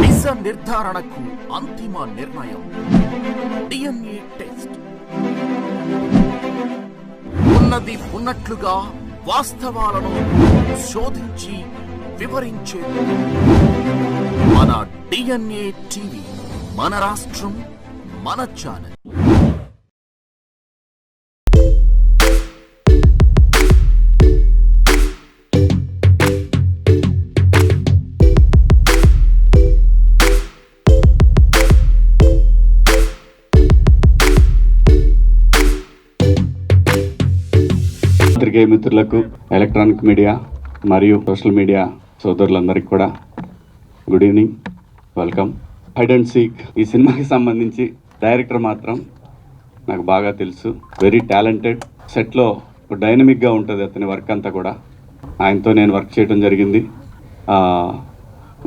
నిజ నిర్ధారణకు అంతిమ నిర్ణయం DNA టెస్ట్. ఉన్నది ఉన్నట్లుగా వాస్తవాలను శోధించి వివరించేది మన DNA టీవీ. మన రాష్ట్రం, మన ఛానల్. పత్రికేయ మిత్రులకు, ఎలక్ట్రానిక్ మీడియా మరియు సోషల్ మీడియా సోదరులందరికీ కూడా good evening, welcome. Hide and seek ఈ సినిమాకి సంబంధించి డైరెక్టర్ మాత్రం నాకు బాగా తెలుసు. Very talented. సెట్లో డైనమిక్గా ఉంటుంది అతని వర్క్ అంతా కూడా. ఆయనతో నేను వర్క్ చేయడం జరిగింది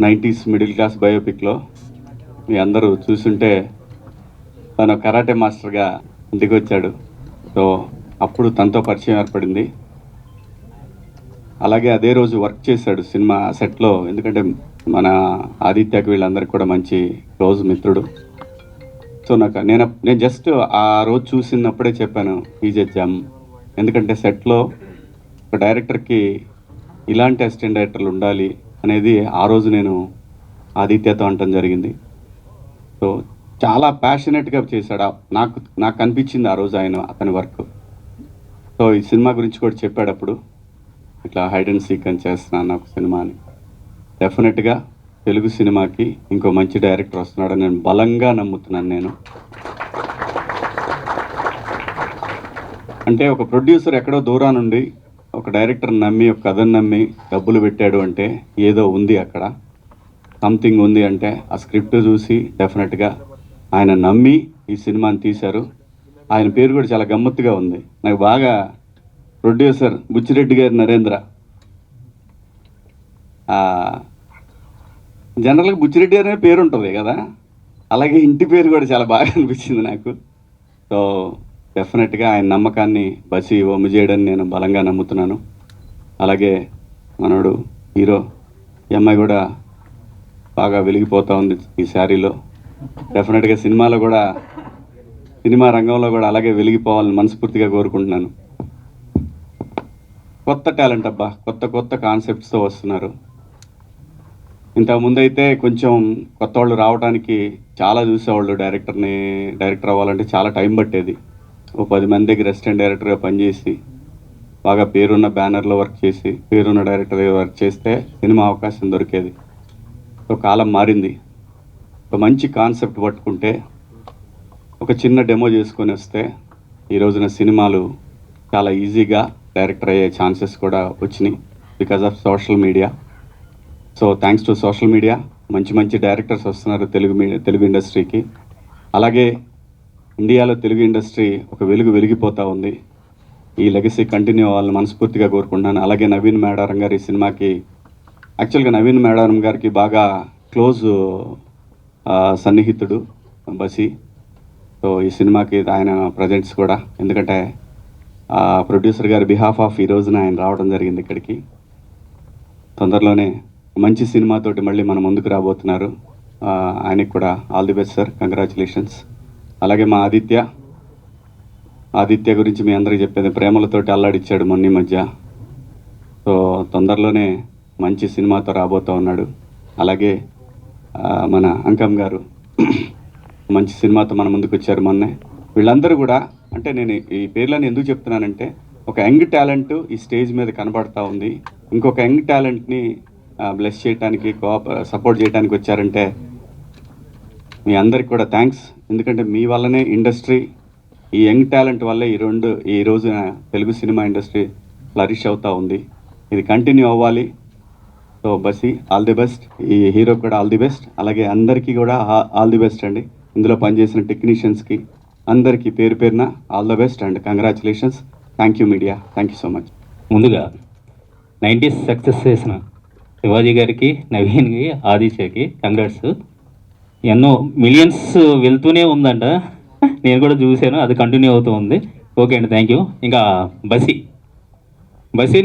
90s మిడిల్ క్లాస్ బయోపిక్లో. మీ అందరూ చూసుంటే తను కరాటే మాస్టర్గా ఇంటికి వచ్చాడు. సో అప్పుడు తనతో పరిచయం ఏర్పడింది. అలాగే అదే రోజు వర్క్ చేశాడు సినిమా సెట్లో. ఎందుకంటే మన ఆదిత్యకి వీళ్ళందరికీ కూడా మంచి క్లోజ్ మిత్రుడు. సో నేను జస్ట్ ఆ రోజు చూసినప్పుడే చెప్పాను ఈజ్ ఎ జమ్. ఎందుకంటే సెట్లో ఒక డైరెక్టర్కి ఇలాంటి అసిస్టెంట్ డైరెక్టర్లు ఉండాలి అనేది ఆ రోజు నేను ఆదిత్యతో అనటం జరిగింది. సో చాలా ప్యాషనెట్గా చేశాడు. నాకు అనిపించింది ఆ రోజు అతని వర్క్. సో ఈ సినిమా గురించి కూడా చెప్పాడప్పుడు, ఇట్లా హైడ్ అండ్ సీక్ అని చేస్తున్నాను నాకు సినిమా అని. డెఫినెట్గా తెలుగు సినిమాకి ఇంకో మంచి డైరెక్టర్ వస్తున్నాడని నేను బలంగా నమ్ముతున్నాను. నేను అంటే ఒక ప్రొడ్యూసర్ ఎక్కడో దూరం నుండి ఒక డైరెక్టర్ నమ్మి, ఒక కథను నమ్మి డబ్బులు పెట్టాడు అంటే ఏదో ఉంది అక్కడ, సంథింగ్ ఉంది. అంటే ఆ స్క్రిప్ట్ చూసి డెఫినెట్గా ఆయన నమ్మి ఈ సినిమాని తీశారు. ఆయన పేరు కూడా చాలా గమ్మత్తుగా ఉంది. నాకు బాగా ప్రొడ్యూసర్ బుచ్చిరెడ్డి గారి నరేంద్ర. జనరల్గా బుచ్చిరెడ్డి గారి అనే పేరు ఉంటుంది కదా, అలాగే ఇంటి పేరు కూడా చాలా బాగా అనిపించింది నాకు. సో డెఫినెట్గా ఆయన నమ్మకాన్ని బసి వమ్ము చేయడని నేను బలంగా నమ్ముతున్నాను. అలాగే మనోడు హీరో, ఈ అమ్మాయి కూడా బాగా వెలిగిపోతూ ఉంది ఈ శారీలో. డెఫినెట్గా సినిమా రంగంలో కూడా అలాగే వెలిగిపోవాలని మనస్ఫూర్తిగా కోరుకుంటున్నాను. కొత్త టాలెంట్ అబ్బా, కొత్త కాన్సెప్ట్స్తో వస్తున్నారు. ఇంతకుముందు అయితే కొంచెం కొత్త వాళ్ళు రావడానికి చాలా చూసేవాళ్ళు. డైరెక్టర్ అవ్వాలంటే చాలా టైం పట్టేది. 10 మంది దగ్గర అసిస్టెంట్ డైరెక్టర్గా పనిచేసి బాగా పేరున్న బ్యానర్లో వర్క్ చేసి పేరున్న డైరెక్టర్గా వర్క్ చేస్తే సినిమా అవకాశం దొరికేది. సో కాలం మారింది. ఒక మంచి కాన్సెప్ట్ పట్టుకుంటే, ఒక చిన్న డెమో చేసుకొని వస్తే ఈ రోజున సినిమాలు చాలా ఈజీగా డైరెక్టర్ అయ్యే ఛాన్సెస్ కూడా వచ్చినాయి because of social media. So thanks to social media మంచి డైరెక్టర్స్ వస్తున్నారు తెలుగు ఇండస్ట్రీకి. అలాగే ఇండియాలో తెలుగు ఇండస్ట్రీ ఒక వెలిగిపోతూ ఉంది. ఈ లెగసీ కంటిన్యూ అవ్వాలని మనస్ఫూర్తిగా కోరుకుంటున్నాను. అలాగే నవీన్ మేడారం గారి సినిమాకి, యాక్చువల్గా నవీన్ మేడారం గారికి బాగా క్లోజ్ సన్నిహితుడు బసి. సో ఈ సినిమాకి ఆయన ప్రజెంట్స్ కూడా, ఎందుకంటే ప్రొడ్యూసర్ గారి బిహాఫ్ ఆఫ్ ఈ రోజున ఆయన రావడం జరిగింది ఇక్కడికి. తొందరలోనే మంచి సినిమాతోటి మళ్ళీ మన ముందుకు రాబోతున్నారు. ఆయనకి కూడా all the best sir, congratulations. అలాగే మా ఆదిత్య గురించి మీ అందరికీ చెప్పేది, ప్రేమలతోటి అల్లాడిచ్చాడు మొన్న మధ్య. సో తొందరలోనే మంచి సినిమాతో రాబోతూ ఉన్నాడు. అలాగే మన అంకం గారు మంచి సినిమాతో మన ముందుకు వచ్చారు మొన్నే. వీళ్ళందరూ కూడా, అంటే నేను ఈ పేర్లను ఎందుకు చెప్తున్నానంటే, ఒక యంగ్ టాలెంట్ ఈ స్టేజ్ మీద కనబడతా ఉంది. ఇంకొక యంగ్ టాలెంట్ని బ్లెస్ చేయడానికి, సపోర్ట్ చేయడానికి వచ్చారంటే మీ అందరికి కూడా థ్యాంక్స్. ఎందుకంటే మీ వల్లనే ఇండస్ట్రీ, ఈ యంగ్ టాలెంట్ వల్లే ఈ రోజున తెలుగు సినిమా ఇండస్ట్రీ ఫ్లరిష్ అవుతూ ఉంది. ఇది కంటిన్యూ అవ్వాలి. So Basi all the best. ఈ హీరో కూడా ఆల్ ది బెస్ట్. అలాగే అందరికీ కూడా ఆల్ ది బెస్ట్ అండి. ఇందులో పనిచేసిన టెక్నీషియన్స్కి అందరికీ పేరున all the best and congratulations. Thank you media, thank you so much. ముందుగా 90s సక్సెస్ చేసిన శివాజీ గారికి, నవీన్కి, ఆదిత్యకి కంగ్రాట్స్. ఎన్నో మిలియన్స్ వెళ్తూనే ఉందంట, నేను కూడా చూశాను, అది కంటిన్యూ అవుతూ ఉంది. ఓకే అండి, థ్యాంక్ యూ. ఇంకా బసి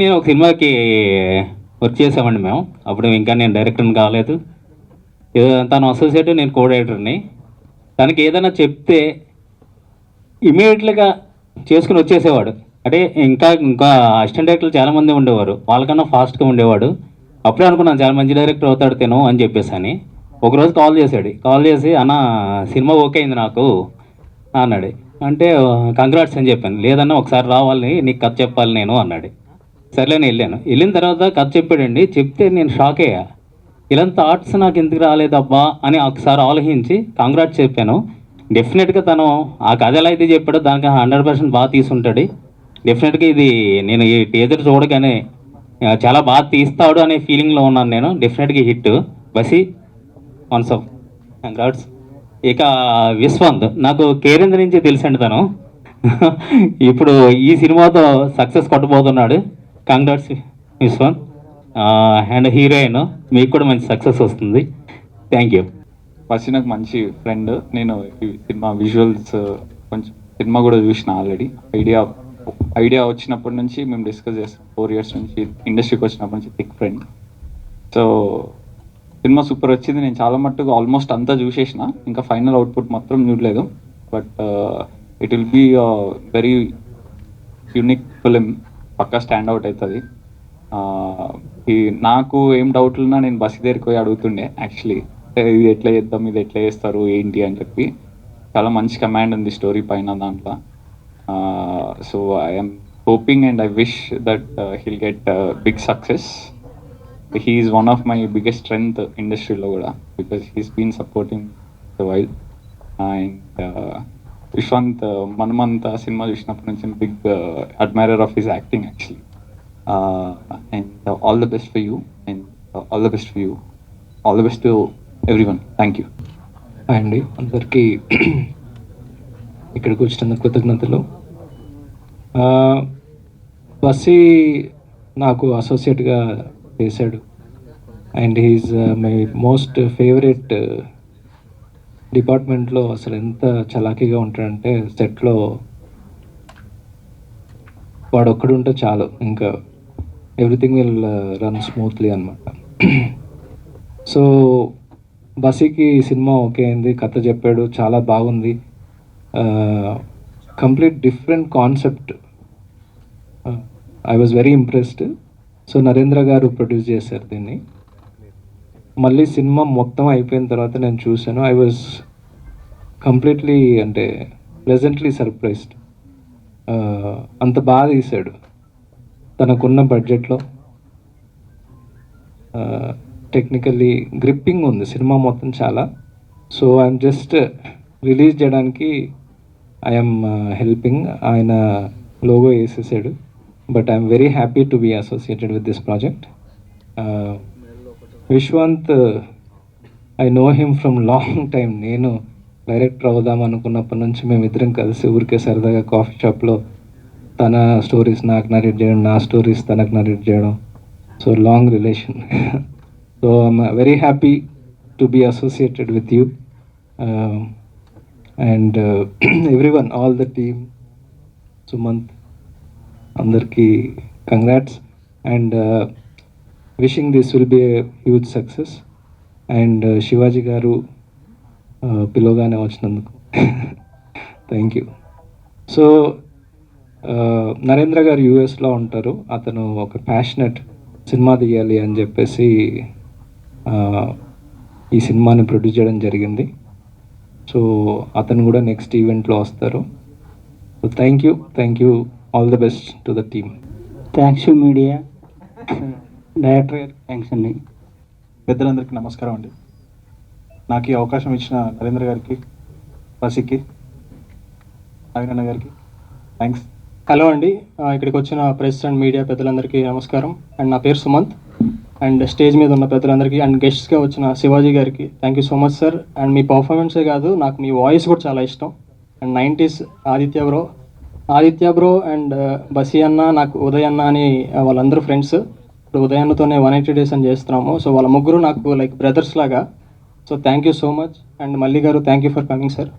నేను ఒక సినిమాకి వర్క్ చేసామండి మేము. అప్పుడు ఇంకా నేను డైరెక్టర్ని కాలేదు. తను అసోసియేట్, నేను కో డైరెక్టర్ని. తనకి ఏదైనా చెప్తే ఇమీడియట్గా చేసుకుని వచ్చేసేవాడు. అంటే ఇంకా ఇంకా అసిస్టెంట్ డైరెక్టర్లు చాలామంది ఉండేవారు, వాళ్ళకన్నా ఫాస్ట్గా ఉండేవాడు. అప్పుడే అనుకున్నాను చాలా మంచి డైరెక్టర్ అవుతాడు తను అని చెప్పేసి అని. ఒకరోజు కాల్ చేసి అన్న సినిమా ఓకే అయింది నాకు అన్నాడు. అంటే కంగ్రాట్స్ అని చెప్పాను. లేదన్నా ఒకసారి రావాలి, నీకు కథ చెప్పాలి నేను అన్నాడు. సర్లేని వెళ్ళిన తర్వాత కథ చెప్పాడండి. చెప్తే నేను షాక్ అయ్యా. ఇలాంటి థాట్స్ నాకు ఎందుకు రాలేదబ్బా అని ఒకసారి ఆలోచించి కంగ్రాట్స్ చెప్పాను. డెఫినెట్గా తను ఆ కథ ఎలా అయితే చెప్పాడో దానికి 100% బాగా తీసుంటాడు. డెఫినెట్గా ఇది నేను ఈ టీజర్ చూడగానే చాలా బాగా తీస్తాడు అనే ఫీలింగ్లో ఉన్నాను నేను. డెఫినెట్గా హిట్. బసి వన్స్ ఆఫ్ కంగ్రాట్స్. ఇక విశ్వంత్ నాకు కేరేంద్ర నుంచి తెలుసండి తను. ఇప్పుడు ఈ సినిమాతో సక్సెస్ కొట్టబోతున్నాడు. కంగ్రాట్స్ విశ్వంత్. అండ్ హీరోయిన్ మీకు కూడా మంచి సక్సెస్ వస్తుంది. Thank you. ఫస్ట్ నాకు మంచి ఫ్రెండ్. నేను ఈ సినిమా విజువల్స్ కొంచెం సినిమా కూడా చూసిన ఆల్రెడీ. ఐడియా వచ్చినప్పటి నుంచి మేము డిస్కస్ చేస్తాం. 4 years నుంచి ఇండస్ట్రీకి వచ్చినప్పటి నుంచి thick friend. So cinema super వచ్చింది. నేను చాలా మట్టుకు ఆల్మోస్ట్ అంతా చూసేసిన, ఇంకా ఫైనల్ అవుట్పుట్ మాత్రం చూడలేదు. But it will be very unique film. పక్కా స్టాండ్ అవుట్ అవుతుంది. నాకు ఏం డౌట్లు ఉన్నా నేను బస్ దగ్గరికి పోయి అడుగుతుండే యాక్చువల్లీ, ఇది ఎట్లా చేద్దాం, ఇది ఎట్లా చేస్తారు ఏంటి అని చెప్పి. చాలా మంచి కమాండ్ ఉంది స్టోరీ పైన దాంట్లో. So I'm hoping and I wish that he'll get big success. He is one of my biggest strength ఇండస్ట్రీలో కూడా, because he's been supporting the while. And Vishwant మనమంతా సినిమా చూసినప్పటి నుంచి big admirer of his acting actually. And all the best for you, and all the best for you, all the best to everyone. Thank you. అండి అందరికీ ఇక్కడికి వచ్చిన కృతజ్ఞతలు. బస్సీ నాకు అసోసియేట్గా చేశాడు. And he's my most favourite. డిపార్ట్మెంట్లో అసలు ఎంత చలాకీగా ఉంటాడంటే సెట్లో వాడు ఒక్కడు ఉంటే చాలు, ఇంకా ఎవ్రీథింగ్ విల్ రన్ స్మూత్లీ అనమాట. సో బసీకి సినిమా ఓకే అయింది, కథ చెప్పాడు, చాలా బాగుంది. Complete different concept. I was very impressed. So Narendra గారు ప్రొడ్యూస్ చేశారు దీన్ని. మళ్ళీ సినిమా మొత్తం అయిపోయిన తర్వాత నేను చూశాను. ఐ వాజ్ కంప్లీట్లీ అంటే ప్లెజెంట్లీ సర్ప్రైజ్డ్. అంత బాగా తీశాడు తనకున్న బడ్జెట్లో. టెక్నికల్లీ గ్రిప్పింగ్ ఉంది సినిమా మొత్తం చాలా. సో ఐఎమ్ జస్ట్ రిలీజ్ చేయడానికి ఐఎమ్ హెల్పింగ్. ఆయన లోగో వేసేసాడు. But I'm very happy to be associated with this project. Vishwant, I know him from long time. నేను డైరెక్టర్ అవుదాం అనుకున్నప్పటి నుంచి మేమిద్దరం కలిసి ఊరికే సరదాగా కాఫీ షాప్లో తన స్టోరీస్ నాకు నరేట్ చేయడం, నా స్టోరీస్ తనకు నరేట్ చేయడం. So long relation. So I'm very happy to be associated with you and everyone, all the team, Sumanth, అందరికీ congrats and wishing this will be a huge success. And Shivaji garu పిలవగానే వచ్చినందుకు thank you. So Narendra గారు యూఎస్లో ఉంటారు. అతను ఒక passionate cinema తీయాలి అని చెప్పేసి ఈ సినిమాని ప్రొడ్యూస్ చేయడం జరిగింది. సో అతను కూడా నెక్స్ట్ ఈవెంట్లో వస్తారు. So thank you, all the best to the team. Thanks to media, director గారికి థ్యాంక్స్ అండి. పెద్దలందరికీ నమస్కారం అండి. నాకు ఈ అవకాశం ఇచ్చిన నరేంద్ర గారికి, బసీకి, నవీన్ గారికి థ్యాంక్స్. హలో అండి, ఇక్కడికి వచ్చిన ప్రెస్ అండ్ మీడియా పెద్దలందరికీ నమస్కారం. అండ్ నా పేరు సుమంత్. అండ్ స్టేజ్ మీద ఉన్న పెద్దలందరికీ అండ్ గెస్ట్స్గా వచ్చిన శివాజీ గారికి thank you so much sir. And మీ పర్ఫార్మెన్సే కాదు, నాకు మీ వాయిస్ కూడా చాలా ఇష్టం. And 90s Aditya bro and Basi అన్న, నాకు ఉదయ్ అన్న అని వాళ్ళందరూ ఫ్రెండ్స్. ఇప్పుడు ఉదయ్ అన్నతోనే 180 days అని చేస్తున్నాము. సో వాళ్ళ ముగ్గురు నాకు లైక్ బ్రదర్స్ లాగా. So thank you so much. And Malli garu thank you for coming sir.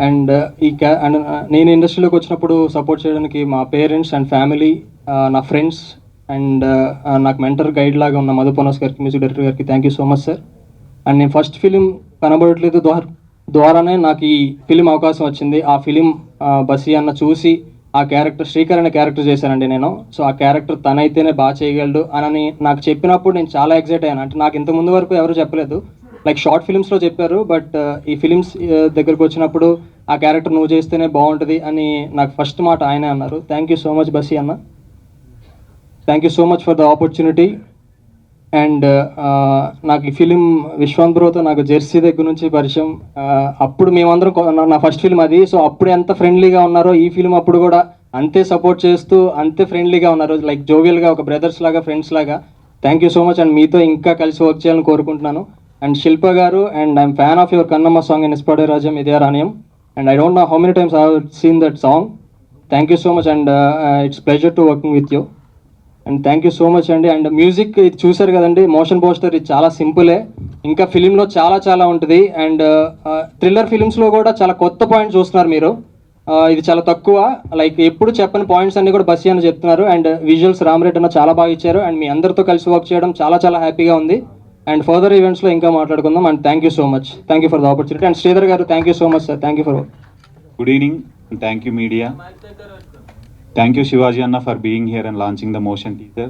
And నేను ఇండస్ట్రీలోకి వచ్చినప్పుడు సపోర్ట్ చేయడానికి మా పేరెంట్స్ అండ్ ఫ్యామిలీ, నా ఫ్రెండ్స్ అండ్ నాకు మెంటర్ గైడ్ లాగా ఉన్న మధు పనోస్ గారికి, మ్యూజిక్ డైరెక్టర్ గారికి thank you so much sir. And నేను ఫస్ట్ ఫిలిం కనబడట్లేదు ద్వారానే నాకు ఈ ఫిలిం అవకాశం వచ్చింది. ఆ ఫిలిం బసి అన్న చూసి ఆ క్యారెక్టర్ శ్రీకర్ అనే క్యారెక్టర్ చేశానండి నేను. సో ఆ క్యారెక్టర్ తనైతేనే బాగా చేయగలడు అని నాకు చెప్పినప్పుడు నేను చాలా ఎక్సైట్ అయ్యాను. అంటే నాకు ఇంత ముందు వరకు ఎవరు చెప్పలేదు, లైక్ షార్ట్ ఫిలిమ్స్లో చెప్పారు, బట్ ఈ ఫిలిమ్స్ దగ్గరకు వచ్చినప్పుడు ఆ క్యారెక్టర్ నువ్వు చేస్తేనే బాగుంటుంది అని నాకు ఫస్ట్ మాట ఆయనే అన్నారు. థ్యాంక్ యూ సో మచ్ బసి అన్న, thank you so much for the opportunity. And నాకు ఈ ఫిలిం విశ్వాంత్ బ్రోతో నాకు జెర్సీ దగ్గర నుంచి పరిచయం. అప్పుడు మేమందరం నా ఫస్ట్ ఫిలిం అది. సో అప్పుడు ఎంత ఫ్రెండ్లీగా ఉన్నారో ఈ ఫిలిం అప్పుడు కూడా అంతే సపోర్ట్ చేస్తూ అంతే ఫ్రెండ్లీగా ఉన్నారు, లైక్ జోవియల్గా, ఒక బ్రదర్స్ లాగా, ఫ్రెండ్స్ లాగా. Thank you so much. And మీతో ఇంకా కలిసి వర్క్ చేయాలని కోరుకుంటున్నాను. And Shilpa garu, and I'm fan of your Kannamma song inspired రాజ్యం ఇదే రాణ్యం. And I don't know how many times I have seen that song. Thank you so much and it's pleasure to working with you. And thank you so much అండి. And music ఇది చూసారు కదండి, motion poster, ఇది చాలా సింపులే, ఇంకా ఫిలింలో చాలా ఉంటుంది. అండ్ థ్రిల్లర్ ఫిలిమ్స్లో కూడా చాలా కొత్త పాయింట్స్ చూస్తున్నారు మీరు. ఇది చాలా తక్కువ, లైక్ ఎప్పుడు చెప్పని పాయింట్స్ అన్ని కూడా బస్సి అని చెప్తున్నారు. అండ్ విజువల్స్ రామరెడ్డి అన్న చాలా బాగా ఇచ్చారు. అండ్ మీ అందరితో కలిసి వర్క్ చేయడం చాలా హ్యాపీగా ఉంది. అండ్ ఫర్దర్ ఈవెంట్స్లో ఇంకా మాట్లాడుకుందాం. And thank you so much, thank you for the opportunity. And Sridhar garu, thank you so much sir, thank you for. Good evening and thank you media. Thank you Shivaji Anna for being here and launching the motion teaser.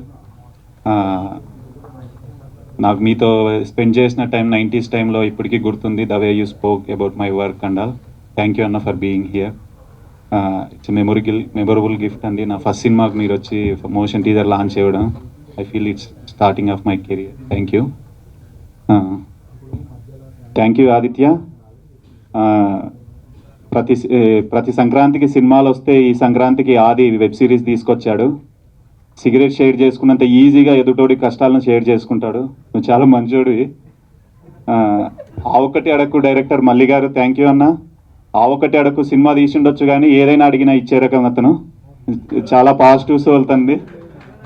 నాకు మీతో spend చేసిన time 90s టైంలో ఇప్పటికీ గుర్తుంది, the way you spoke about my work and all. Thank you అన్న for being here. It's memorable gift అండి. నా first సినిమాకి మీరు వచ్చి మోషన్ టీజర్ లాంచ్ చేయడం, I feel it's starting of my career. Thank you. Thank you Aditya. ప్రతి సంక్రాంతికి సినిమాలు వస్తే ఈ సంక్రాంతికి ఆది వెబ్ సిరీస్ తీసుకొచ్చాడు. సిగరెట్ షేర్ చేసుకున్నంత ఈజీగా ఎదుటోడి కష్టాలను షేర్ చేసుకుంటాడు. నువ్వు చాలా మంచోడివి. ఆ ఒక్కటి అడక్కు director Malli garu, thank you అన్న. ఆ ఒక్కటి అడక్కు సినిమా తీసిండొచ్చు కానీ ఏదైనా అడిగినా ఇచ్చే రకం అతను, చాలా పాజిటివ్స్ వెళ్తుంది.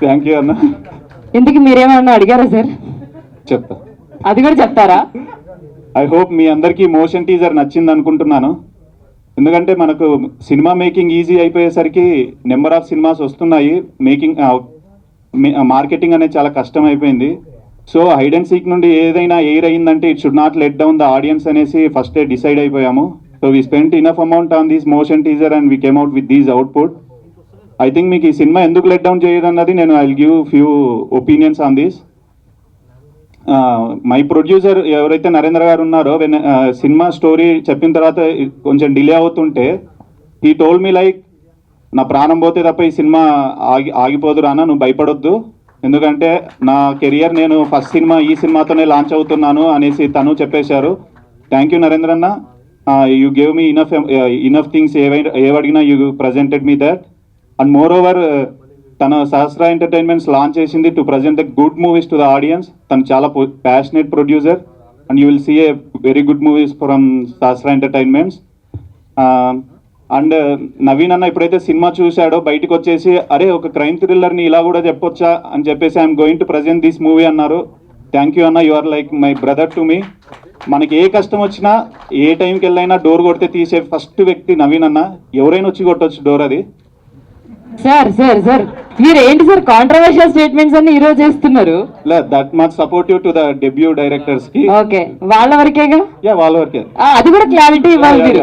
థ్యాంక్ యూ అన్న. ఇందుకు మీరేమన్నా అడిగారా సార్? చెప్తా, అది కూడా చెప్తారా? ఐ హోప్ మీ అందరికీ మోషన్ టీజర్ నచ్చింది అనుకుంటున్నాను. ఎందుకంటే మనకు సినిమా మేకింగ్ ఈజీ అయిపోయేసరికి నెంబర్ ఆఫ్ సినిమాస్ వస్తున్నాయి, మార్కెటింగ్ అనేది చాలా కష్టం అయిపోయింది. సో హైడ్ అండ్ సీక్ నుండి ఏదైనా ఎయిర్ అయ్యిందంటే it should not let down the audience అనేసి ఫస్టే డిసైడ్ అయిపోయాము. So we spent enough amount on this motion teaser and we came out with these output. I think మీకు ఈ సినిమా ఎందుకు లెట్ డౌన్ చేయదన్నది నేను I will give few opinions on this. My producer ఎవరైతే నరేంద్ర గారు ఉన్నారో, సినిమా స్టోరీ చెప్పిన తర్వాత కొంచెం డిలే అవుతుంటే ఈ టోల్ మీ లైక్, నా ప్రాణం పోతే తప్ప ఈ సినిమా ఆగిపోదు రానా, నువ్వు భయపడొద్దు, ఎందుకంటే నా కెరియర్ నేను ఫస్ట్ సినిమా ఈ సినిమాతోనే లాంచ్ అవుతున్నాను అనేసి తను చెప్పేశారు. థ్యాంక్ యూ నరేంద్ర అన్న. You gave me enough things, ఏవడిగినా you presented me that. And moreover తన సహస్ర ఎంటర్టైన్మెంట్స్ లాంచ్ చేసింది to present the good movies to the audience. తను చాలా passionate producer and you will see a very good movies from Sahasra entertainments. And Naveen అన్న ఎప్పుడైతే cinema చూశాడో బయటకు వచ్చేసి, అరే ఒక క్రైమ్ థ్రిల్లర్ని ఇలా కూడా చెప్పొచ్చా అని చెప్పేసి I'm going to present this movie అన్నారు. థ్యాంక్ యూ అన్న, you are like my brother to me. మనకి ఏ కష్టం వచ్చినా ఏ టైంకి వెళ్ళైనా డోర్ కొడితే తీసే ఫస్ట్ వ్యక్తి నవీన్ అన్న. ఎవరైనా వచ్చి కొట్టొచ్చు డోర్ అది. సార్ మీరు ఏంటి సార్ కాంట్రవర్షియల్ స్టేట్మెంట్స్ అన్ని ఈ రోజు చేస్తున్నారు? That much supportive to the debut directors కి. ఓకే, వాళ్ళ వరకేగా? యా, వాళ్ళ వరకే. అది కూడా క్లారిటీ ఇవ్వాలి మీరు.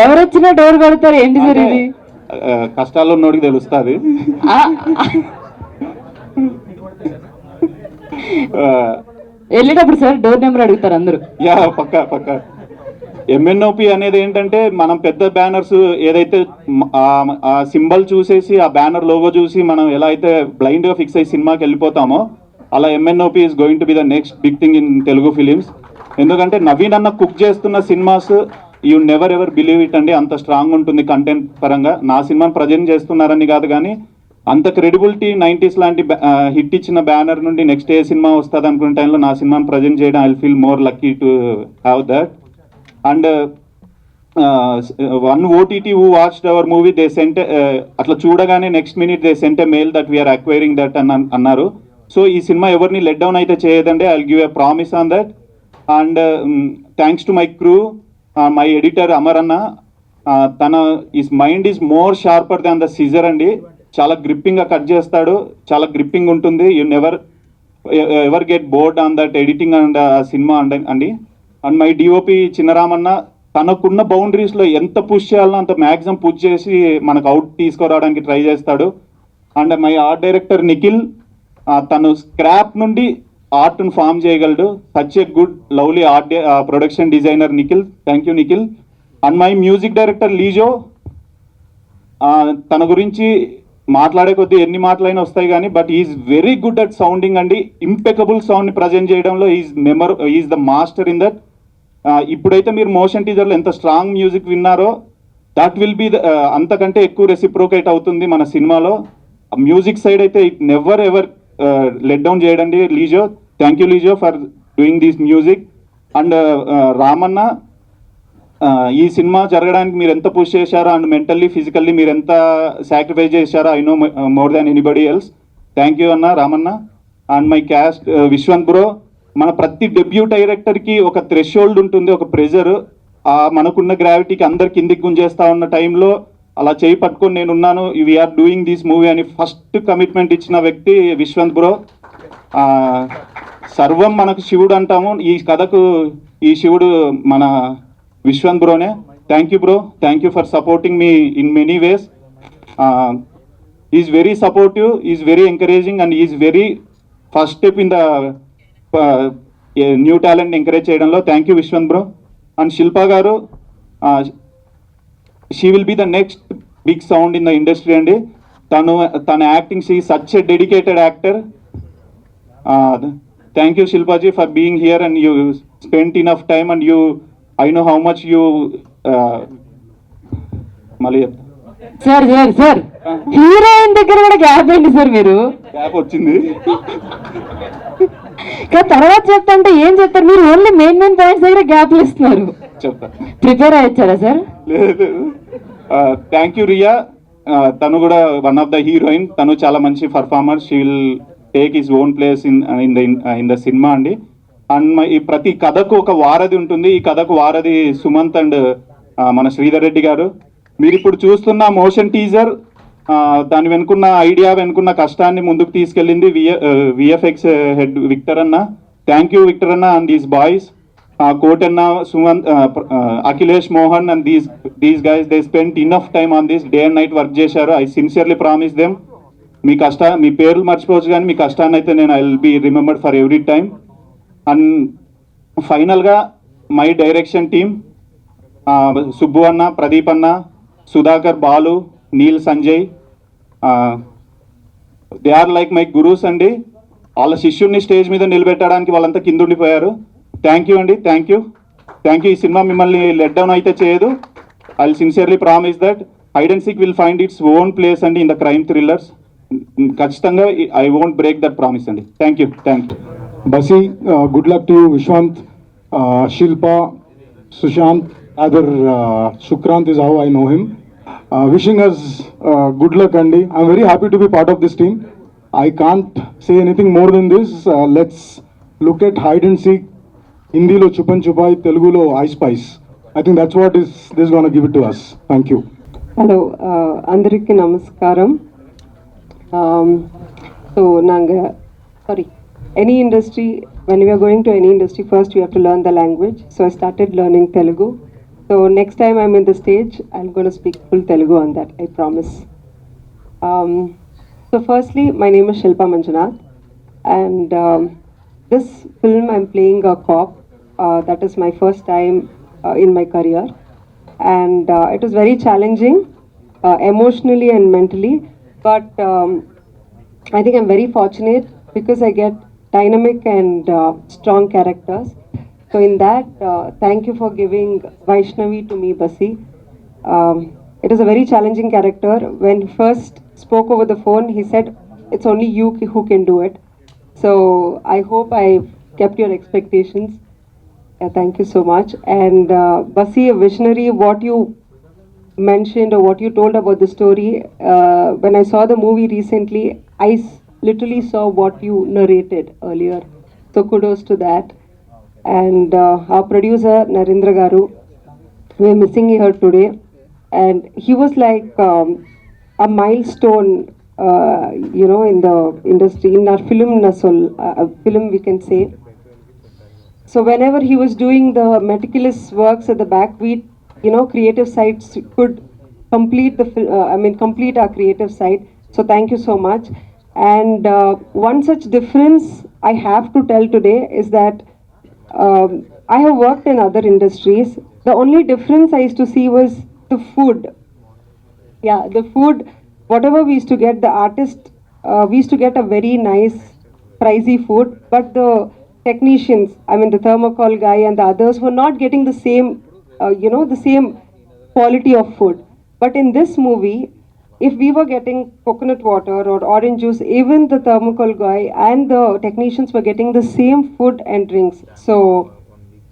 ఎవరు వచ్చినా డోర్ కొడతారు ఏంటి సార్ ఇది? కష్టాల్లో ఉన్నోడికి తెలుస్తుంది. వెళ్ళేటప్పుడు సార్ డోర్ నెంబర్ అడుగుతారు అందరూ. యా, పక్కా. ఎంఎన్ఓపి అనేది ఏంటంటే మనం పెద్ద బ్యానర్స్ ఏదైతే ఆ సింబల్ చూసేసి ఆ బ్యానర్ లోగో చూసి మనం ఎలా అయితే బ్లైండ్గా ఫిక్స్ అయ్యి సినిమాకి వెళ్ళిపోతామో, అలా MNOP is going to be the next big thing in Telugu films. ఎందుకంటే నవీన్ అన్న కుక్ చేస్తున్న cinemas you never ever believe it అండి, అంత స్ట్రాంగ్ ఉంటుంది కంటెంట్ పరంగా. నా సినిమాని ప్రజెంట్ చేస్తున్నారని కాదు కానీ అంత క్రెడిబిలిటీ 90s లాంటి హిట్ ఇచ్చిన బ్యానర్ నుండి నెక్స్ట్ ఏ సినిమా వస్తుంది అనుకునే టైంలో నా సినిమాని ప్రజెంట్ చేయడం I feel more lucky to have that. And one OTT who watched our movie they sent, అట్లా చూడగానే next minute they sent a mail that we're acquiring that అని అన్నారు. సో ఈ సినిమా ఎవరిని లెట్ డౌన్ అయితే చేయదండి. I will give a promise on that. And thanks to my crew, my editor Amar అన్న. తన is mind is more sharper than the scissor అండి. చాలా గ్రిప్పింగ్గా కట్ చేస్తాడు, చాలా గ్రిప్పింగ్ ఉంటుంది. You never ever get bored on that editing and సినిమా అండి. అండ్ మై డిఓపి చిన్నరామన్న తనకున్న బౌండరీస్లో ఎంత పుష్ చేయాలో అంత మ్యాక్సిమం పుష్ చేసి మనకు అవుట్ తీసుకురావడానికి ట్రై చేస్తాడు. And my art director Nikhil, తను స్క్రాప్ నుండి ఆర్ట్ను ఫామ్ చేయగలడు. Such a good lovely art production designer Nikhil. Thank you Nikhil. And my music director Leejo, తన గురించి మాట్లాడే కొద్దీ ఎన్ని మాటలైనా వస్తాయి కానీ but is very good at sounding అండి. ఇంపెకబుల్ సౌండ్ని ప్రజెంట్ చేయడంలో is the master in that. ఇప్పుడైతే మీరు మోషన్ టీజర్లో ఎంత స్ట్రాంగ్ మ్యూజిక్ విన్నారో దట్ విల్ బి అంతకంటే ఎక్కువ రెసిప్రోకేట్ అవుతుంది మన సినిమాలో. మ్యూజిక్ సైడ్ అయితే it never ever let down చేయడండి Leejo. Thank you Leejo for doing this music. And Ramanna, ఈ సినిమా జరగడానికి మీరు ఎంత పుష్ చేశారో అండ్ మెంటల్లీ ఫిజికల్లీ మీరు ఎంత సాక్రిఫైస్ చేశారో I know more than anybody else. Thank you అన్న Ramanna. And my cast Vishwanth bro, మన ప్రతి డెబ్యూ డైరెక్టర్కి ఒక థ్రెషోల్డ్ ఉంటుంది, ఒక ప్రెజర్. మనకున్న గ్రావిటీకి అందరు కిందికి గుంజేస్తా ఉన్న టైంలో అలా చేయి పట్టుకొని నేనున్నాను, వీఆర్ డూయింగ్ దిస్ మూవీ అని ఫస్ట్ కమిట్మెంట్ ఇచ్చిన వ్యక్తి విశ్వంత్ బ్రో. సర్వం మనకు శివుడు అంటాము, ఈ కథకు ఈ శివుడు మన విశ్వంత్ బ్రోనే. Thank you bro, thank you for supporting me in many ways. Is very supportive, is very encouraging and is very first step in the new talent encourage చేయడంలో. Thank you Vishwant bro. And Shilpa garu, she will be the next big sound in the industry అండి. తన acting, she such a dedicated actor. Thank you Shilpaji for being here and you spent enough time and you I know how much you మళ్ళీ sir sir sir heroine దగ్గర కూడా gap ఏంటి sir? మీరు gap వచ్చింది తర్వాత చెప్తా ఏం చెప్తారు మీరు? ఓన్లీ మెయిన్ పాయింట్స్ దగ్గర గ్యాప్లు ఇస్తున్నారు. చెప్తా. ప్రిపేర్ అయ్యారా సార్? లేదు. Thank you Riya. తను కూడా వన్ ఆఫ్ ద హీరోయిన్. తను చాలా మంచి performer. She will take his own place in the cinema అండి. అండ్ ఈ ప్రతి కథకు ఒక వారధి ఉంటుంది. ఈ కథకు వారధి సుమంత్ అండ్ మన శ్రీధర్ రెడ్డి గారు. మీరు ఇప్పుడు చూస్తున్న మోషన్ టీజర్, దాని వెనుకున్న ఐడియా, వెనుకున్న కష్టాన్ని ముందుకు తీసుకెళ్ళింది విఎఫ్ఎక్స్ హెడ్ విక్టర్ అన్న. థ్యాంక్ యూ విక్టర్ అన్న అండ్ దీస్ బాయ్స్, కోటన్న, Sumanth, Akhilesh, Mohan and these guys, they spent enough time on this. Day and night work చేశారు. I sincerely promise them. మీ పేర్లు మర్చిపోవచ్చు కానీ మీ కష్టాన్ని అయితే నేను I will be remembered for every time. And ఫైనల్గా మై డైరెక్షన్ టీమ్, సుబ్బు అన్న, ప్రదీప్ అన్న, Sudhakar, Balu, Neel, Sanjay, they are like my gurus అండి. వాళ్ళ శిష్యుడిని స్టేజ్ మీద నిలబెట్టడానికి వాళ్ళంతా కింద ఉండిపోయారు. థ్యాంక్ యూ అండి, థ్యాంక్ యూ, థ్యాంక్ యూ. ఈ సినిమా మిమ్మల్ని లెట్ డౌన్ అయితే చేయదు. I will sincerely promise that hide and seek will find its own place అండి ఇన్ ద క్రైమ్ థ్రిల్లర్స్. ఖచ్చితంగా I won't break that promise అండి. Thank you, thank you. Basi, good luck to you, Vishwant, Shilpa, Sushant, either Shukrant is how I know him. Wishing us good luck, Andy. I'm very happy to be part of this team. I can't say anything more than this. Let's look at hide and seek. Hindi lo chupan chupai, Telugu lo I spice. I think that's what this is going to give it to us. Thank you. Hello, andariki namaskaram. So nanga sorry. Any industry, when we are going to any industry, first we have to learn the language. So I started learning Telugu. So next time I'm in the stage, I'm going to speak full Telugu on that, I promise. So firstly, my name is Shilpa Manjunath. And this film I'm playing a cop. That is my first time in my career. And it was very challenging, emotionally and mentally. But I think I'm very fortunate because I get dynamic and strong characters. So in that, thank you for giving Vaishnavi to me, Basi. It is a very challenging character. When he first spoke over the phone, he said, it's only you who can do it. So I hope I kept your expectations. Thank you so much. And Basi, a visionary, what you mentioned or what you told about the story, when I saw the movie recently, I literally saw what you narrated earlier. So kudos to that. And our producer, Narendra Garu, we're missing her today. And he was like a milestone in the industry, in our film we can say. So whenever he was doing the meticulous works at the back, we, creative sides could complete complete our creative side. So thank you so much. And one such difference I have to tell today is that I have worked in other industries. The only difference I used to see was the food. Yeah, the food, whatever we used to get, the artist, we used to get a very nice, pricey food, but the technicians, the thermocol guy and the others were not getting the same, the same quality of food. But in this movie, if we were getting coconut water or orange juice, even the thermocol guy and the technicians were getting the same food and drinks. So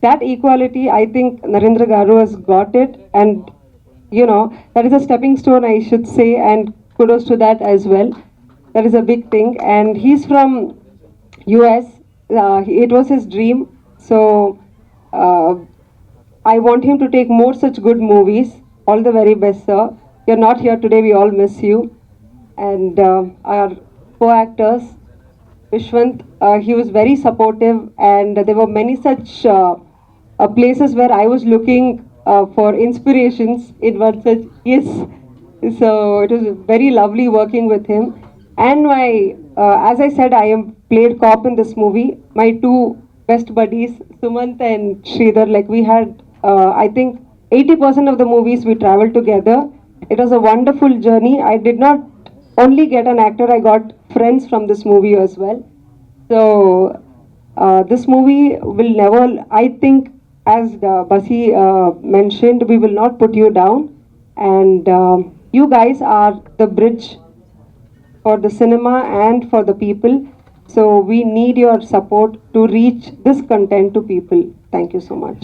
that equality, I think Narendra Garu has got it, and that is a stepping stone, I should say, and kudos to that as well. That is a big thing. And he's from US. It was his dream. So I want him to take more such good movies. All the very best, sir. You're not here today. We all miss you. And our co-actors, Vishwant, he was very supportive, and there were many such places where I was looking for inspirations in one such. Yes, so it was very lovely working with him. And my, as I said, I am played cop in this movie. My two best buddies, Sumant and Sridhar, like we had, I think 80% of the movies we traveled together. It was a wonderful journey. I did not only get an actor, I got friends from this movie as well. So this movie will never, I think, as Basi mentioned, we will not put you down. And you guys are the bridge for the cinema and for the people. So we need your support to reach this content to people. Thank you so much.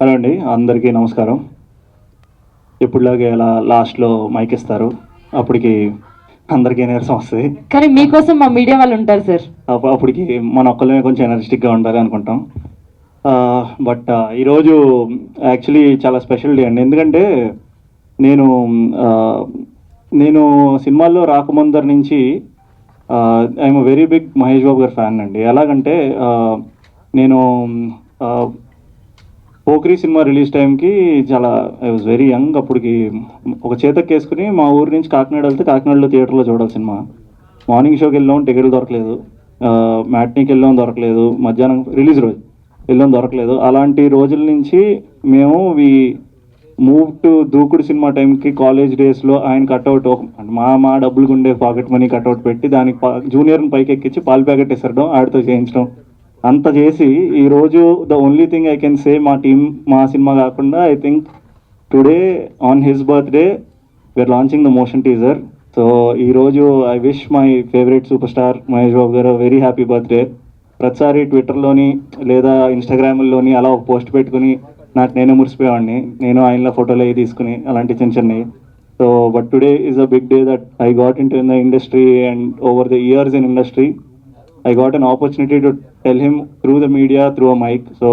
Hello అండి, అందరికీ నమస్కారం. ఇప్పుడులాగే అలా లాస్ట్లో mic ఇస్తారు, అప్పటికి అందరికీ నీరసం వస్తుంది. కానీ మీకోసం మా మీడియా వాళ్ళు ఉంటారు సార్. అప్పటికి మన ఒక్కళ్ళమే కొంచెం ఎనర్జెటిక్గా ఉండాలి అనుకుంటాం. బట్ ఈరోజు యాక్చువల్లీ చాలా స్పెషల్ డే అండి. ఎందుకంటే నేను సినిమాల్లో రాకముందర నుంచి I'm very big Mahesh Babu గారి ఫ్యాన్ అండి. ఎలాగంటే నేను పోక్రీ సినిమా రిలీజ్ టైంకి చాలా ఐ వాజ్ వెరీ యంగ్. అప్పటికి ఒక చేతకు వేసుకుని మా ఊరి నుంచి కాకినాడ వెళ్తే కాకినాడలో థియేటర్లో చూడాలి సినిమా. మార్నింగ్ షోకి వెళ్ళాం, టికెట్లు దొరకలేదు. మ్యాట్నీకి వెళ్ళాం, దొరకలేదు. మధ్యాహ్నం రిలీజ్ రోజు వెళ్ళాం, దొరకలేదు. అలాంటి రోజుల నుంచి మేము మూవ్ టు దూకుడు సినిమా టైంకి కాలేజ్ డేస్లో ఆయన కట్అవుట్ మా డబ్బులు ఉండే పాకెట్ మనీ కట్అవుట్ పెట్టి దానికి జూనియర్ని పైకి ఎక్కించి పాలు ప్యాకెట్ ఇసరడం, ఆడితో చేయించడం అంత చేసి ఈరోజు the only thing I can say మా సినిమా కాకుండా I think today on his birthday we're launching the motion teaser. So ఈరోజు I wish my favourite super star Mahesh Babu garu very happy birthday. ప్రతిసారి ట్విట్టర్లోని లేదా ఇన్స్టాగ్రామ్లోని అలా ఒక పోస్ట్ పెట్టుకుని నాకు నేనే మురిసిపోయేవాడిని, నేను ఆయనలో ఫోటోలు అవి తీసుకుని అలాంటి చిన్నవి. So but today is a big day that I got in to in the industry and over the years in industry I got an opportunity to tell him through the media, through a mic. So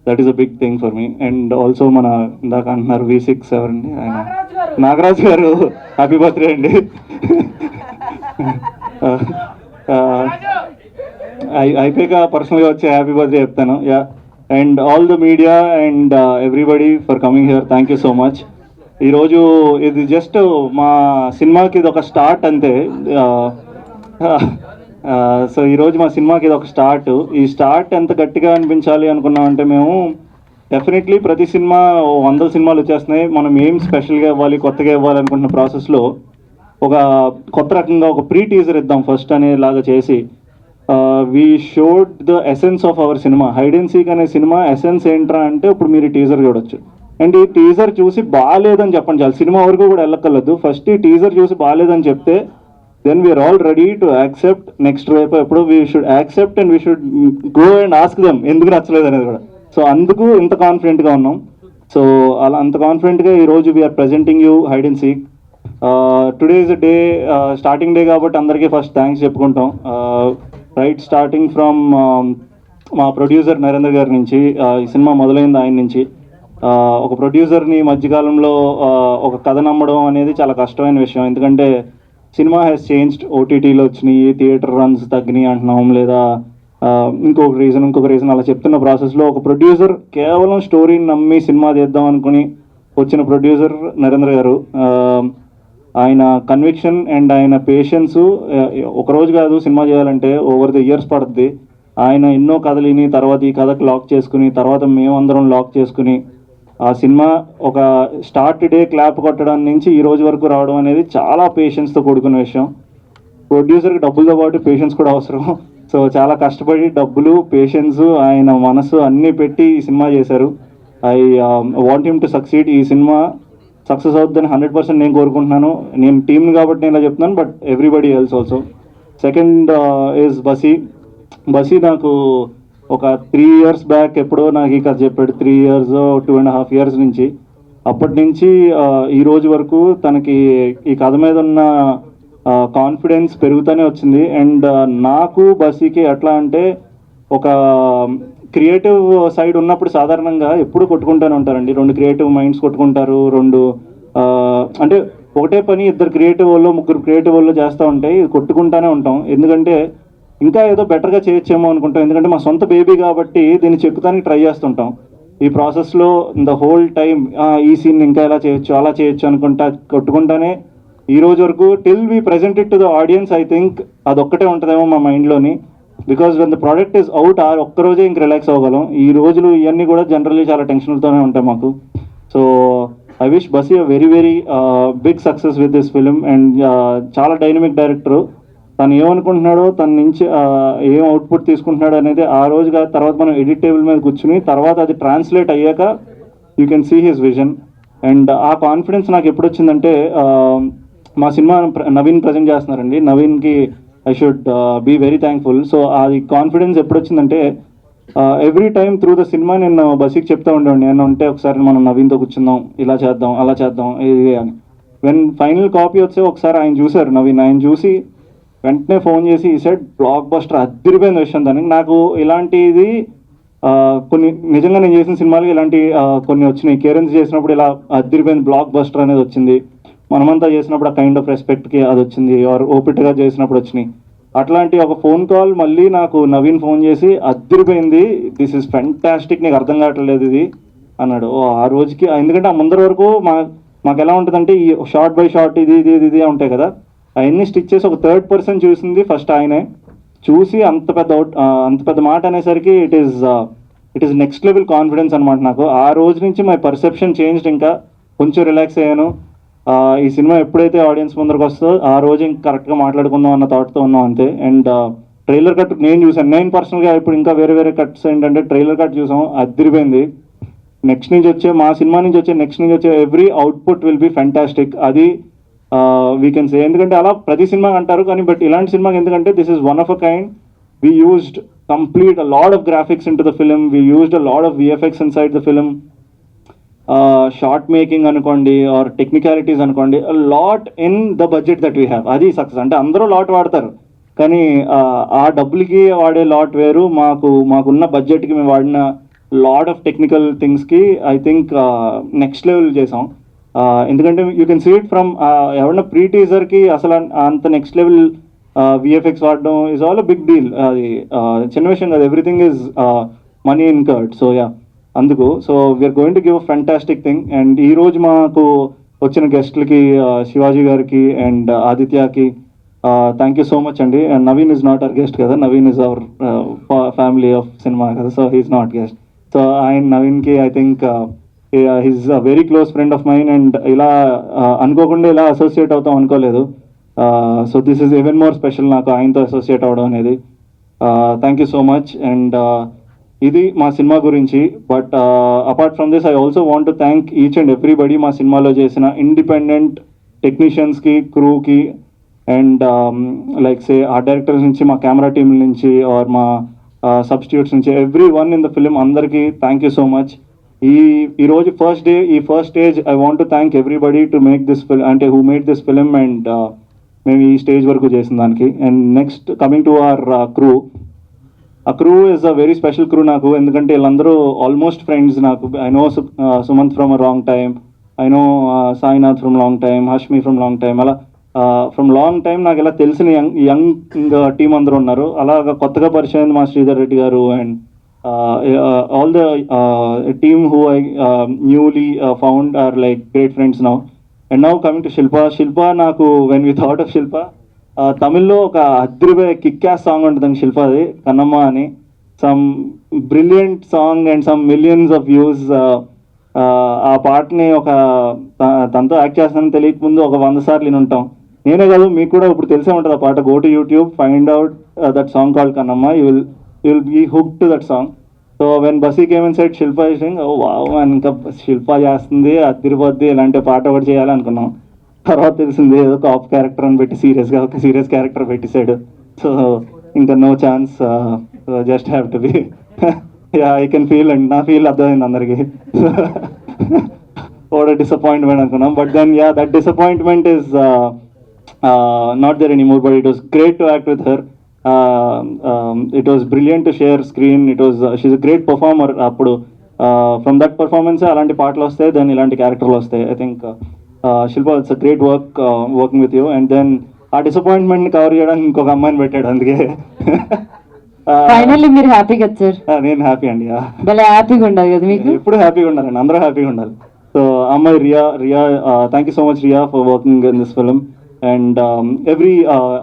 that is a big thing for me. And also mana indaka antunaru V6 evarandi ayana Nagaraj garu happy birthday andi. I pick a personally vache happy birthday cheptanu. Yeah, and all the media and everybody for coming here, thank you so much. ee roju idi just ma cinema ki idoka start ante. So ఈరోజు మా సినిమాకి ఇది ఒక start. ఈ start ఎంత గట్టిగా అనిపించాలి అనుకున్నామంటే మేము డెఫినెట్లీ ప్రతి సినిమా 100 సినిమాలు వచ్చేస్తున్నాయి. మనం ఏం స్పెషల్గా ఇవ్వాలి, కొత్తగా ఇవ్వాలి అనుకుంటున్న ప్రాసెస్లో ఒక కొత్త రకంగా ఒక ప్రీ టీజర్ ఇద్దాం ఫస్ట్ అనేలాగా చేసి we showed the essence of our cinema. Hide and seek అనే సినిమా ఎసెన్స్ ఏంట్రా అంటే ఇప్పుడు మీరు టీజర్ చూడొచ్చు. అండ్ ఈ టీజర్ చూసి బాగాలేదని చెప్పండి చాలు, సినిమా వరకు కూడా వెళ్ళక్కర్లేదు. ఫస్ట్ ఈ టీజర్ చూసి బాగాలేదని చెప్తే then we are all ready to accept next వైపు ఎప్పుడు we should accept and we should go and ask them ఎందుకు నచ్చలేదు అనేది కూడా. సో అందుకు ఇంత కాన్ఫిడెంట్గా ఉన్నాం. సో అలా అంత కాన్ఫిడెంట్గా ఈరోజు we're presenting you hide and seek. Today is a day, starting day కాబట్టి అందరికీ ఫస్ట్ థ్యాంక్స్ చెప్పుకుంటాం. రైట్ స్టార్టింగ్ ఫ్రమ్ మా ప్రొడ్యూసర్ నరేంద్ర గారి నుంచి, ఈ సినిమా మొదలైంది ఆయన నుంచి. ఒక ప్రొడ్యూసర్ని మధ్యకాలంలో ఒక కథ నమ్మడం అనేది చాలా కష్టమైన విషయం. ఎందుకంటే సినిమా హ్యాస్ చేంజ్డ్. ఓటీటీలో వచ్చినాయి, థియేటర్ రన్స్ తగ్గినాయి అంటున్నాం, లేదా ఇంకొక రీజన్ అలా చెప్తున్న ప్రాసెస్లో ఒక ప్రొడ్యూసర్ కేవలం స్టోరీని నమ్మి సినిమా తీద్దాం అనుకుని వచ్చిన ప్రొడ్యూసర్ నరేంద్ర గారు. ఆయన కన్విక్షన్ అండ్ ఆయన పేషెన్సు, ఒకరోజు కాదు సినిమా చేయాలంటే ఓవర్ ది ఇయర్స్ పడుతుంది. ఆయన ఎన్నో కథలిని తర్వాత ఈ కథకు లాక్ చేసుకుని తర్వాత మేమందరం లాక్ చేసుకుని ఆ సినిమా ఒక స్టార్ట్ డే క్లాప్ కొట్టడం నుంచి ఈ రోజు వరకు రావడం అనేది చాలా పేషెన్స్తో కూడుకున్న విషయం. ప్రొడ్యూసర్కి డబ్బులతో పాటు పేషెన్స్ కూడా అవసరం. సో చాలా కష్టపడి డబ్బులు, పేషెన్స్, ఆయన మనసు అన్నీ పెట్టి ఈ సినిమా చేశారు. I want him to succeed. ఈ సినిమా సక్సెస్ అవుతుందని 100% నేను కోరుకుంటున్నాను. నేను టీమ్ని కాబట్టి నేను ఇలా చెప్తున్నాను, but everybody else also. Second is Basi నాకు ఒక 3 years బ్యాక్ ఎప్పుడో నాకు ఈ కథ చెప్పాడు. 3 years 2.5 years నుంచి, అప్పటి నుంచి ఈ రోజు వరకు తనకి ఈ కథ మీద ఉన్న కాన్ఫిడెన్స్ పెరుగుతూనే వచ్చింది. అండ్ నాకు బసీకి ఎట్లా అంటే ఒక క్రియేటివ్ సైడ్ ఉన్నప్పుడు సాధారణంగా ఎప్పుడు కొట్టుకుంటూనే ఉంటారండి. 2 క్రియేటివ్ మైండ్స్ కొట్టుకుంటారు. అంటే ఒకటే పని 2 క్రియేటివ్ వాళ్ళు 3 క్రియేటివ్ వాళ్ళు చేస్తూ ఉంటాయి, కొట్టుకుంటూనే ఉంటాం. ఎందుకంటే ఇంకా ఏదో బెటర్గా చేయొచ్చేమో అనుకుంటాం. ఎందుకంటే మా సొంత బేబీ కాబట్టి దీన్ని చెక్కుతానికి ట్రై చేస్తుంటాం. ఈ ప్రాసెస్లో ద హోల్ టైం ఈ సీన్ ఇంకా ఎలా చేయొచ్చు అలా చేయొచ్చు అనుకుంటా కొట్టుకుంటానే ఈ రోజు వరకు till we present it to the audience. I think అదొక్కటే ఉంటుందేమో మా మైండ్లోని. Because when the product is out ఒక్కరోజే ఇంక రిలాక్స్ అవ్వగలం. ఈ రోజులు ఇవన్నీ కూడా జనరల్లీ చాలా టెన్షన్లతోనే ఉంటాయి మాకు. So I wish Basi a very very big success with this film. And చాలా డైనమిక్ డైరెక్టరు. తను ఏమనుకుంటున్నాడో, తన నుంచి ఏం అవుట్పుట్ తీసుకుంటున్నాడు అనేది ఆ రోజుగా తర్వాత మనం ఎడిట్ టేబుల్ మీద కూర్చుని తర్వాత అది ట్రాన్స్లేట్ అయ్యాక you can see his vision. And ఆ కాన్ఫిడెన్స్ నాకు ఎప్పుడు వచ్చిందంటే మా సినిమా నవీన్ ప్రజెంట్ చేస్తున్నారండి. నవీన్కి I should be very thankful. So అది కాన్ఫిడెన్స్ ఎప్పుడు వచ్చిందంటే every time through the cinema నేను బసీకి చెప్తూ ఉండేవాడిని, నేను ఉంటే ఒకసారి మనం నవీన్తో కూర్చుందాం, ఇలా చేద్దాం అలా చేద్దాం ఇది అని. వెన్ ఫైనల్ కాపీ వచ్చే ఒకసారి ఆయన చూశారు నవీన్. ఆయన చూసి వెంటనే ఫోన్ చేసి ఈ సెట్ బ్లాక్ బస్టర్ అదిరిపోయిన విషయం. దానికి నాకు ఇలాంటిది కొన్ని నిజంగా నేను చేసిన సినిమాలకి ఇలాంటి కొన్ని వచ్చినాయి. కేరెన్స్ చేసినప్పుడు ఇలా అదిరిపోయిన బ్లాక్ బస్టర్ అనేది వచ్చింది. మనమంతా చేసినప్పుడు ఆ కైండ్ ఆఫ్ రెస్పెక్ట్కి అది వచ్చింది. ఆర్ ఓపిట్గా చేసినప్పుడు వచ్చినాయి. అట్లాంటి ఒక ఫోన్ కాల్ మళ్ళీ నాకు నవీన్ ఫోన్ చేసి అదిరిపోయింది, దిస్ ఇస్ ఫెంటాస్టిక్, నీకు అర్థం కావట్లేదు ఇది అన్నాడు. ఆ రోజుకి ఎందుకంటే ఆ ముందర వరకు మాకు ఎలా ఉంటుందంటే ఈ షార్ట్ బై షార్ట్ ఇది ఉంటాయి కదా, అవన్నీ స్టిచ్ చేసి ఒక 3rd person చూసింది ఫస్ట్ ఆయనే. చూసి అంత పెద్ద మాట అనేసరికి it is next level confidence అనమాట నాకు. ఆ రోజు నుంచి మై పర్సెప్షన్ చేంజ్డ్. ఇంకా కొంచెం రిలాక్స్ అయ్యాను. ఈ సినిమా ఎప్పుడైతే ఆడియన్స్ ముందరకు వస్తుందో ఆ రోజు ఇంకా కరెక్ట్గా మాట్లాడుకుందాం అన్న థాట్తో ఉన్నాం అంతే. అండ్ ట్రైలర్ కట్ నేను చూసాను. నేను పర్సనల్గా ఇప్పుడు ఇంకా వేరే కట్స్ ఏంటంటే ట్రైలర్ కట్ చూసాం, అదిరిపోయింది. నెక్స్ట్ నుంచి వచ్చే మా సినిమా నుంచి వచ్చే every output will be fantastic. అది వీ కెన్ సే. ఎందుకంటే అలా ప్రతి సినిమా అంటారు కానీ బట్ ఇలాంటి సినిమాకి ఎందుకంటే this is one of a kind. We used complete a lot of graphics in to the film. We used a lot of VFX in side the film. Short making అనుకోండి are technicalities అనుకోండి, lot in the budget that we have. అది success. అంటే అందరూ lot వాడతారు కానీ ఆ డబ్బులకి వాడే లాట్ వేరు. మాకున్న బడ్జెట్కి మేము వాడిన లాట్ ఆఫ్ టెక్నికల్ థింగ్స్కి ఐ థింక్ నెక్స్ట్ లెవెల్ చేసాం. ఎందుకంటే you can see it from ఎవరన్నా ప్రీ టీజర్కి అసలు అంత నెక్స్ట్ లెవెల్ విఎఫ్ఎక్స్ వాడడం is all a big deal. అది చిన్న విషయం కాదు. Everything is money incurred. So yeah, అందుకు so we're going to give a fantastic thing. And ఈరోజు మాకు వచ్చిన గెస్ట్లకి శివాజీ గారికి అండ్ ఆదిత్యకి థ్యాంక్ యూ సో మచ్ అండి. And Naveen is not our guest కదా, Naveen is our family of cinema కదా, so he is not guest. So నవీన్కి I think he's a very close friend of mine. And ఇలా అనుకోకుండా ఇలా అసోసియేట్ అవుతాం అనుకోలేదు. So this is even more special నాకు ఆయనతో అసోసియేట్ అవ్వడం అనేది. Thank you so much. And ఇది మా సినిమా గురించి. But apart from this I also want to thank each and everybody మా సినిమాలో చేసిన ఇండిపెండెంట్ టెక్నీషియన్స్కి, క్రూకి అండ్ లైక్ సే ఆ డైరెక్టర్స్ నుంచి, మా కెమెరా టీమ్ నుంచి ఆర్ మా సబ్స్టిట్యూట్స్ నుంచి, every one in the film అందరికీ థ్యాంక్ యూ సో మచ్. ఈరోజు first stage I want to thank everybody to make this film, అంటే who made this film and మేము ఈ స్టేజ్ వరకు చేసిన దానికి. And next coming to our crew. ఆ crew is a very special crew నాకు. ఎందుకంటే వీళ్ళందరూ ఆల్మోస్ట్ ఫ్రెండ్స్ నాకు. I know Sumanth from a long time, I know Sainath from long time, Hashmi from long time. అలా ఫ్రమ్ లాంగ్ టైం నాకు ఇలా తెలిసిన young team అందరూ ఉన్నారు. అలాగా కొత్తగా పరిచయం అయింది మా Sridhar Reddy garu and all the team who I newly found are like great friends now. And now coming to Shilpa నాకు when we thought of Shilpa, తమిళ్లో ఒక అద్రిపోయే కిక్ యాస్ సాంగ్ ఉంటుందండి శిల్పది, కన్నమ్మ అని. Some brilliant song and some millions of views. ఆ పాటని తనతో act చేస్తానని తెలియక ముందు ఒక 100 సార్లు విని ఉంటాం. నేనే కాదు, మీకు కూడా ఇప్పుడు తెలిసే ఉంటుంది ఆ పాట. Go to YouTube, find out that song called Kannamma, you will be hook to that song. So when Basi came and said Shilpa is doing, oh wow, ఇంకా శిల్ప చేస్తుంది అదిరిపోద్ది, ఇలాంటి పాట ఒకటి చేయాలనుకున్నాం. తర్వాత తెలిసింది ఏదో కాప్ క్యారెక్టర్ అని పెట్టి ఒక సీరియస్ క్యారెక్టర్ పెట్టేశాడు. సో ఇంకా no chance, just have to be I can feel, and నా ఫీల్ అర్థమైంది అందరికీ. వాట్ డిసప్పాయింట్మెంట్ అనుకున్నాం. But then that disappointment is not there anymore, but it was great to act with her. It was brilliant to share screen. She's a great performer. అప్పుడు from that performance అలాంటి పాటలు వస్తాయి, then ఇలాంటి క్యారెక్టర్లు వస్తాయి. I think Shilpa, it's a great working with you. And then ఆ disappointment ని cover చేయడానికి ఇంకొక అమ్మాయిని పెట్టాడు, అందుకే ఫైనల్లీ మీరు హ్యాపీగా వచ్చారు. నేను హ్యాపీ అండి, భలే హ్యాపీగా ఉండాలి కదా మీకు. ఎప్పుడు హ్యాపీగా ఉండాలండి, అందరూ హ్యాపీగా ఉండాలి. సో అమ్మాయి Riya, thank you so much Riya for working in this film. And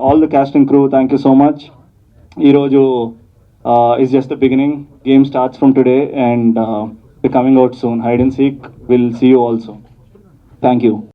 all the cast and crew, thank you so much. Iroju is just the beginning. Game starts from today and we're coming out soon. Hide and Seek will see you also. Thank you.